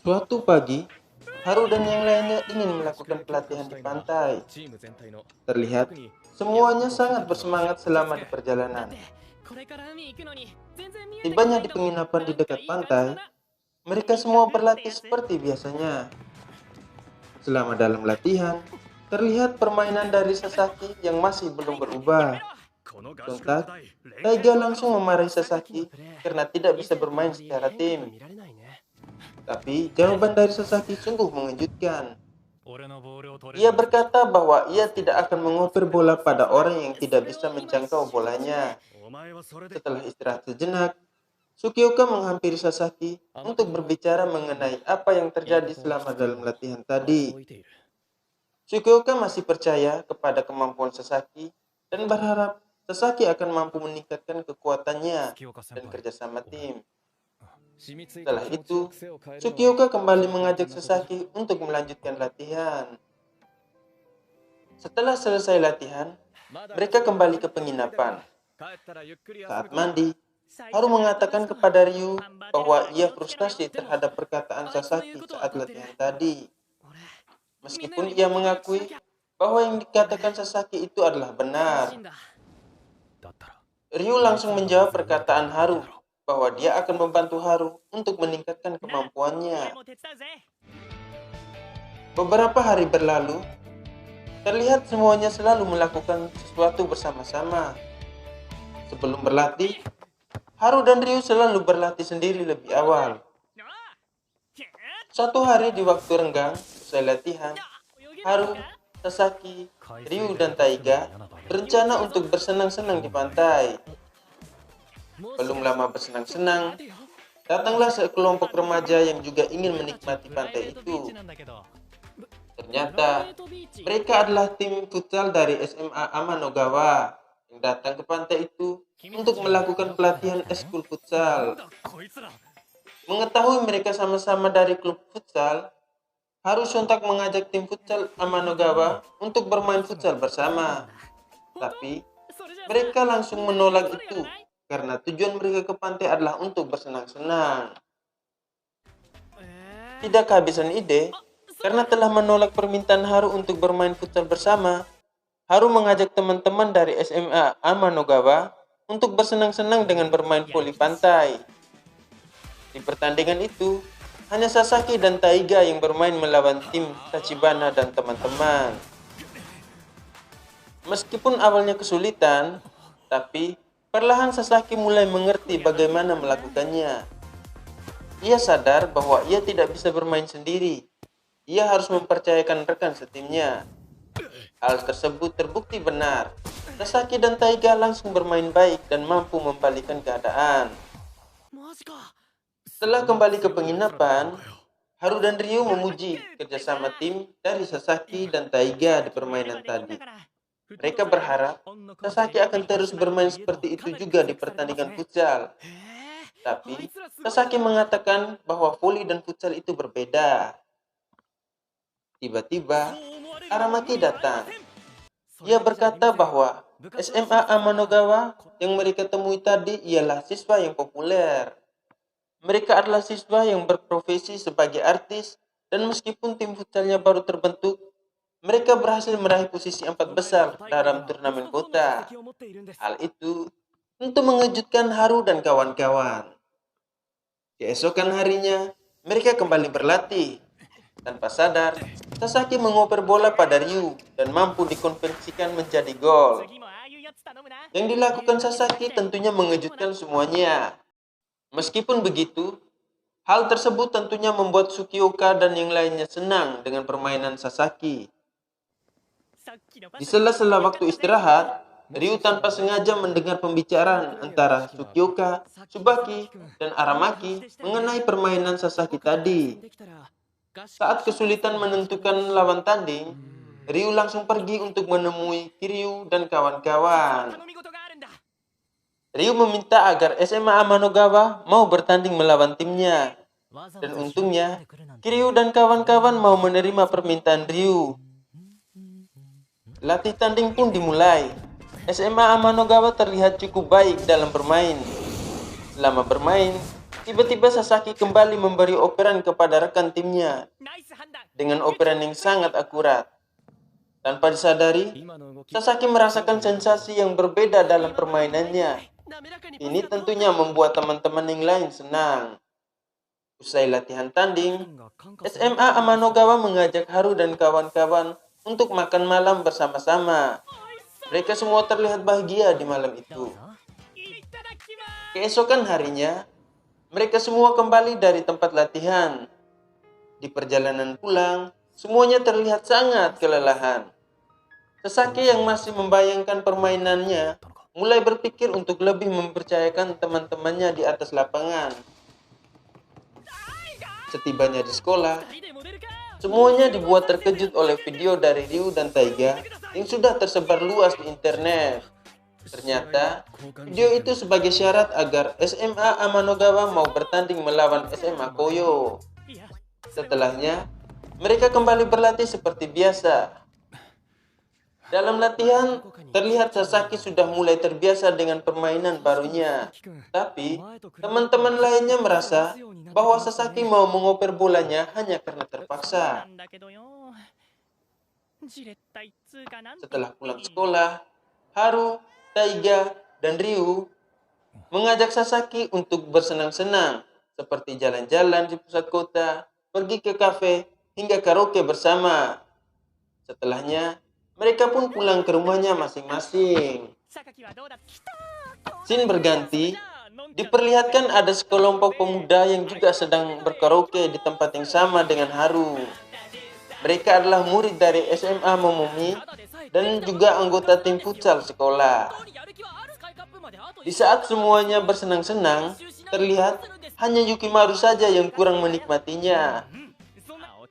Suatu pagi, Haru dan yang lainnya ingin melakukan pelatihan di pantai. Terlihat, semuanya sangat bersemangat selama di perjalanan. Tibanya di penginapan di dekat pantai, mereka semua berlatih seperti biasanya. Selama dalam latihan, terlihat permainan dari Sasaki yang masih belum berubah. Sontak, Taiga langsung memarahi Sasaki karena tidak bisa bermain secara tim. Tapi jawaban dari Sasaki sungguh mengejutkan. Ia berkata bahwa ia tidak akan mengoper bola pada orang yang tidak bisa menjangkau bolanya. Setelah istirahat sejenak, Tsukioka menghampiri Sasaki untuk berbicara mengenai apa yang terjadi selama dalam latihan tadi. Tsukioka masih percaya kepada kemampuan Sasaki dan berharap Sasaki akan mampu meningkatkan kekuatannya dan kerjasama tim. Setelah itu, Tsukioka kembali mengajak Sasaki untuk melanjutkan latihan. Setelah selesai latihan, mereka kembali ke penginapan. Saat mandi, Haru mengatakan kepada Ryu bahwa ia frustasi terhadap perkataan Sasaki saat latihan tadi. Meskipun ia mengakui bahwa yang dikatakan Sasaki itu adalah benar. Ryu langsung menjawab perkataan Haru bahwa dia akan membantu Haru untuk meningkatkan kemampuannya. Beberapa hari berlalu, terlihat semuanya selalu melakukan sesuatu bersama-sama. Sebelum berlatih, Haru dan Ryu selalu berlatih sendiri lebih awal. Suatu hari di waktu renggang, selesai latihan, Haru, Sasaki, Ryu, dan Taiga berencana untuk bersenang-senang di pantai. Belum lama bersenang-senang, datanglah sekelompok remaja yang juga ingin menikmati pantai itu. Ternyata, mereka adalah tim futsal dari SMA Amanogawa yang datang ke pantai itu untuk melakukan pelatihan eskul futsal. Mengetahui mereka sama-sama dari klub futsal, Haru sontak mengajak tim futsal Amanogawa untuk bermain futsal bersama. Tapi, mereka langsung menolak itu karena tujuan mereka ke pantai adalah untuk bersenang-senang. Tidak kehabisan ide, karena telah menolak permintaan Haru untuk bermain futsal bersama, Haru mengajak teman-teman dari SMA Amanogawa untuk bersenang-senang dengan bermain voli pantai. Di pertandingan itu, hanya Sasaki dan Taiga yang bermain melawan tim Tachibana dan teman-teman. Meskipun awalnya kesulitan, tapi perlahan Sasaki mulai mengerti bagaimana melakukannya. Ia sadar bahwa ia tidak bisa bermain sendiri. Ia harus mempercayakan rekan setimnya. Hal tersebut terbukti benar. Sasaki dan Taiga langsung bermain baik dan mampu membalikkan keadaan. Setelah kembali ke penginapan, Haru dan Ryu memuji kerjasama tim dari Sasaki dan Taiga di permainan tadi. Mereka berharap Sasaki akan terus bermain seperti itu juga di pertandingan futsal. Tapi, Sasaki mengatakan bahwa voli dan futsal itu berbeda. Tiba-tiba, Aramaki datang. Ia berkata bahwa SMA Amanogawa yang mereka temui tadi ialah siswa yang populer. Mereka adalah siswa yang berprofesi sebagai artis dan meskipun tim futsalnya baru terbentuk, mereka berhasil meraih posisi 4 besar dalam turnamen kota. Hal itu tentu mengejutkan Haru dan kawan-kawan. Keesokan harinya, mereka kembali berlatih. Tanpa sadar, Sasaki mengoper bola pada Ryu dan mampu dikonversikan menjadi gol. Yang dilakukan Sasaki tentunya mengejutkan semuanya. Meskipun begitu, hal tersebut tentunya membuat Tsukioka dan yang lainnya senang dengan permainan Sasaki. Di sela-sela waktu istirahat, Ryu tanpa sengaja mendengar pembicaraan antara Tsukioka, Tsubaki, dan Aramaki mengenai permainan Sasaki tadi. Saat kesulitan menentukan lawan tanding, Ryu langsung pergi untuk menemui Kiryu dan kawan-kawan. Ryu meminta agar SMA Amanogawa mau bertanding melawan timnya. Dan untungnya, Kiryu dan kawan-kawan mau menerima permintaan Ryu. Latih tanding pun dimulai. SMA Amanogawa terlihat cukup baik dalam bermain. Selama bermain, Tiba-tiba Sasaki kembali memberi operan kepada rekan timnya dengan operan yang sangat akurat. Tanpa disadari, Sasaki merasakan sensasi yang berbeda dalam permainannya. Ini tentunya membuat teman-teman yang lain senang. Usai latihan tanding, SMA Amanogawa mengajak Haru dan kawan-kawan untuk makan malam bersama-sama. Mereka semua terlihat bahagia di malam itu. Keesokan harinya, mereka semua kembali dari tempat latihan. Di perjalanan pulang, semuanya terlihat sangat kelelahan. Sasaki yang masih membayangkan permainannya, mulai berpikir untuk lebih mempercayakan teman-temannya di atas lapangan. Setibanya di sekolah, semuanya dibuat terkejut oleh video dari Ryu dan Taiga yang sudah tersebar luas di internet. Ternyata, video itu sebagai syarat agar SMA Amanogawa mau bertanding melawan SMA Koyo. Setelahnya, mereka kembali berlatih seperti biasa. Dalam latihan, terlihat Sasaki sudah mulai terbiasa dengan permainan barunya. Tapi, teman-teman lainnya merasa bahwa Sasaki mau mengoper bolanya hanya karena terpaksa. Setelah pulang sekolah, Haru, Taiga, dan Ryu mengajak Sasaki untuk bersenang-senang, seperti jalan-jalan di pusat kota, pergi ke kafe, hingga karaoke bersama. Setelahnya, mereka pun pulang ke rumahnya masing-masing. Scene berganti, diperlihatkan ada sekelompok pemuda yang juga sedang berkaraoke di tempat yang sama dengan Haru. Mereka adalah murid dari SMA Momomi dan juga anggota tim futsal sekolah. Di saat semuanya bersenang-senang, terlihat hanya Yukimaru saja yang kurang menikmatinya.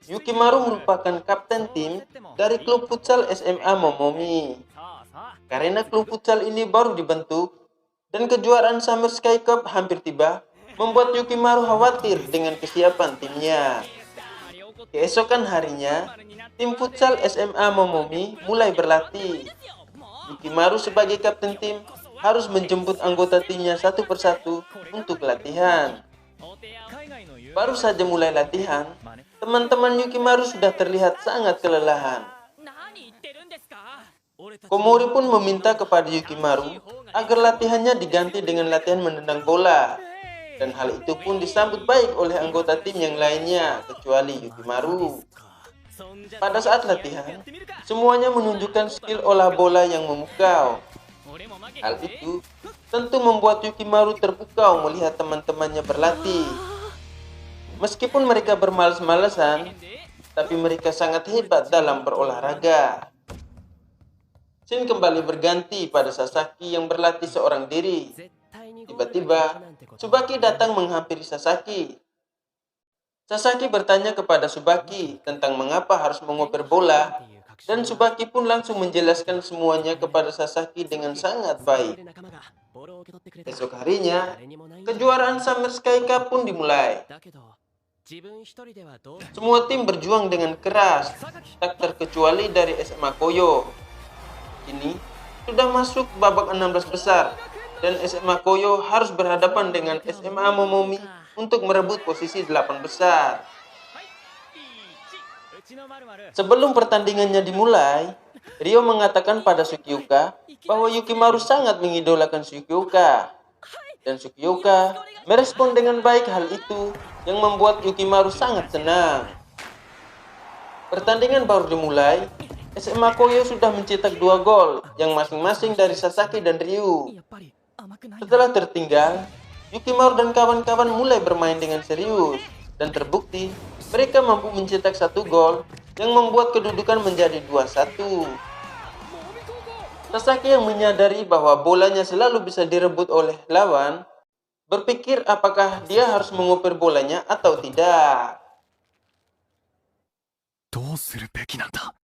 Yukimaru merupakan kapten tim dari klub futsal SMA Momomi. Karena klub futsal ini baru dibentuk dan kejuaraan Summer Sky Cup hampir tiba, membuat Yukimaru khawatir dengan kesiapan timnya. Keesokan harinya, tim futsal SMA Momomi mulai berlatih. Yukimaru sebagai kapten tim harus menjemput anggota timnya satu persatu untuk latihan. Baru saja mulai latihan, teman-teman Yukimaru sudah terlihat sangat kelelahan. Komori pun meminta kepada Yukimaru agar latihannya diganti dengan latihan menendang bola. Dan hal itu pun disambut baik oleh anggota tim yang lainnya, kecuali Yukimaru. Pada saat latihan, semuanya menunjukkan skill olah bola yang memukau. Hal itu tentu membuat Yukimaru terpukau melihat teman-temannya berlatih. Meskipun mereka bermalas-malasan, tapi mereka sangat hebat dalam berolahraga. Scene kembali berganti pada Sasaki yang berlatih seorang diri. Tiba-tiba, Tsubaki datang menghampiri Sasaki. Sasaki bertanya kepada Tsubaki tentang mengapa harus mengoper bola, dan Tsubaki pun langsung menjelaskan semuanya kepada Sasaki dengan sangat baik. Esok harinya, kejuaraan Summer Sky Cup pun dimulai. Semua tim berjuang dengan keras, tak terkecuali dari SMA Koyo. Kini, sudah masuk babak 16 besar, dan SMA Koyo harus berhadapan dengan SMA Momomi untuk merebut posisi 8 besar. Sebelum pertandingannya dimulai, Ryo mengatakan pada Sukiyuka bahwa Yukimaru sangat mengidolakan Sukiyuka. Dan Sukiyuka merespon dengan baik hal itu yang membuat Yukimaru sangat senang. Pertandingan baru dimulai, SMA Koyo sudah mencetak 2 gol yang masing-masing dari Sasaki dan Ryu. Setelah tertinggal, Yukimaru dan kawan-kawan mulai bermain dengan serius, dan terbukti mereka mampu mencetak 1 gol yang membuat kedudukan menjadi 2-1. Sasaki yang menyadari bahwa bolanya selalu bisa direbut oleh lawan, berpikir apakah dia harus mengoper bolanya atau tidak. どうするべきなんだ